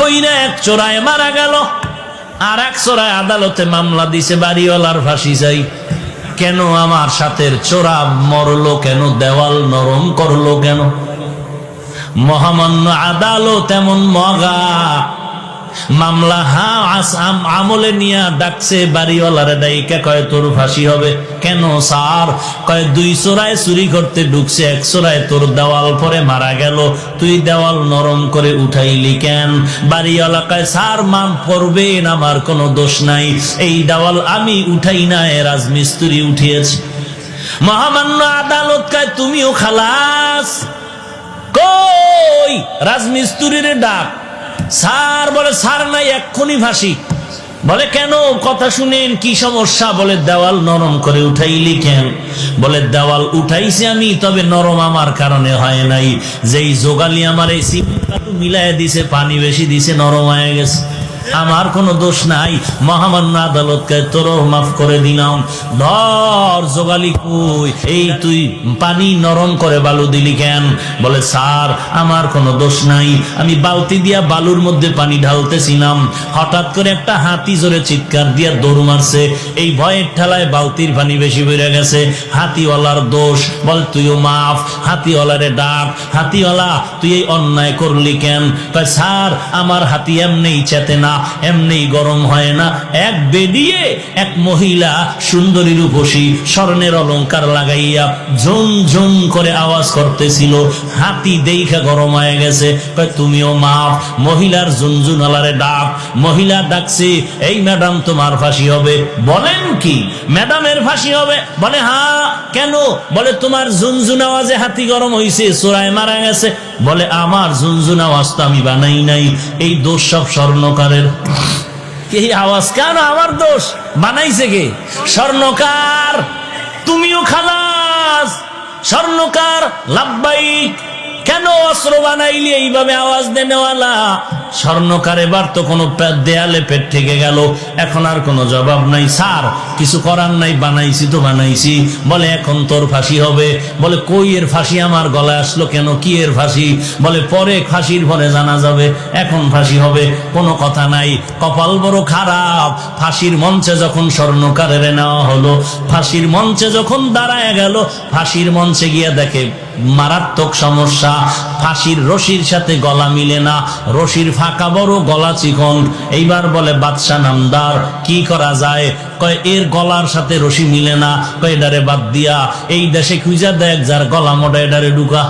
কইরা এক চোরায় মারা গেল, আর এক চোরায় আদালতে মামলা দিছে বাড়িওয়ালার ফাঁসি চাই। কেন আমার সাথের চোরা মরলো কেন, দেওয়াল নরম করলো কেন? মহামান্য আদালত এমন মগা, মামলা আমলে নিয়া ডাকছে বাড়িওয়ালারে, ডাইকা কয় তোর ফাঁসি হবে। কেন স্যার? কয় দুই চোরায় চুরি করতে ঢুকছে, এক চোরায় তোর দেওয়াল পরে মারা গেল, তুই দেওয়াল নরম করে উঠাইলি কেন? বাড়িওয়ালা কয় স্যার মাফ করবেন, আমার কোনো দোষ নাই, এই দেওয়াল আমি উঠাই না, রাজমিস্ত্রি উঠিয়েছে। মহামান্য আদালত কয় তুমিও খালাস। কই রাজমিস্ত্রির ডাক। স্যার বলে স্যার নাই, এক্ষুনি ফাঁসি। বলে কেন? কথা শুনেন, কি সমস্যা? বলে দেওয়াল নরম করে উঠাইলি কেন? বলে দেওয়াল উঠাইছি আমি, তবে নরম আমার কারণে হয় নাই, যেই যোগালি আমার এই সিমেন্ট মিলাই দিছে, পানি বেশি দিছে, নরম হয়ে গেছে, আমার কোনো দোষ নাই। মহামান্য আদালতকে তোরও মাফ করে দিলাম। ধর যোগালি কই, এই তুই পানি নরম করে বালু দিলি কেন? বলে স্যার আমার কোনো দোষ নাই, আমি বালতি দিয়া বালুর মধ্যে পানি ঢালতেছিলাম, হঠাৎ করে একটা হাতি জোরে চিৎকার দিয়া দৌড় মারছে, এই ভয়ের ঠেলায় বালতির পানি বেশি বেড়ে গেছে, হাতিওয়ালার দোষ। বল তুইও মাফ। হাতিওয়ালারে ডাক, হাতিওয়ালা তুই এই অন্যায় করলি কেন? কয় স্যার আমার হাতি এমনি চেতে না, এমনি গরম হয় না, এক বেডিয়ে এক মহিলা সুন্দরী রূপসী স্বর্ণের অলংকার লাগাইয়া ঝুম ঝুম করে আওয়াজ করতেছিল, হাতি দেখা গরম হয়ে গেছে। কয় তুমিও মাফ। মহিলার ঝুনঝুনালারে ডাক, মহিলা ডাকছে, এই ম্যাডাম তোমার ফাঁসি হবে। বলেন কি ম্যাডামের ফাঁসি হবে? বলে হ্যাঁ। কেন? বলে তোমার ঝুনঝুন আওয়াজে হাতি গরম হইছে, চোরায় মারা গেছে। বলে আমার ঝুনঝুন আওয়াজ তো আমি বানাই নাই, এই দোষ সব স্বর্ণকারের। এই আওয়াজ কেন আমার দোষ? বানাইছে কে? স্বর্ণকার। তুমিও খালাস। স্বর্ণকার লাব্বাইক। কেন অস্ত্র বানাইলি এইভাবে আওয়াজ দেনেওয়ালা? স্বর্ণকার এবার তো কোনো দেয়ালে পেট থেকে গেল, এখন আর কোনো জবাব নাই। স্যার কিছু করার নাই, বানাইছি তো বানাইছি। বলে এখন তোর ফাঁসি হবে। বলে কই এর ফাঁসি আমার গলায় আসলো কেন? কি এর ফাঁসি? বলে পরে ফাঁসির পরে জানা যাবে, এখন ফাঁসি হবে। কোনো কথা নাই। কপাল বড় খারাপ, ফাঁসির মঞ্চে যখন স্বর্ণকারের নেওয়া হলো, ফাঁসির মঞ্চে যখন দাঁড়ায় গেল, ফাঁসির মঞ্চে গিয়ে দেখে মারাত্মক সমস্যা, ফাঁসির রশির সাথে গলা মিলে না, রশির ফাঁকা বড়, গলা চিকন। এইবার বলে বাদশা নামদার কি করা যায়? কয় এর গলার সাথে রশি মিলে না, কয় এডারে বাদ দিয়া এই দেশে খুঁজা দেখ যার গলা মোটা, এডারে ঢুকা।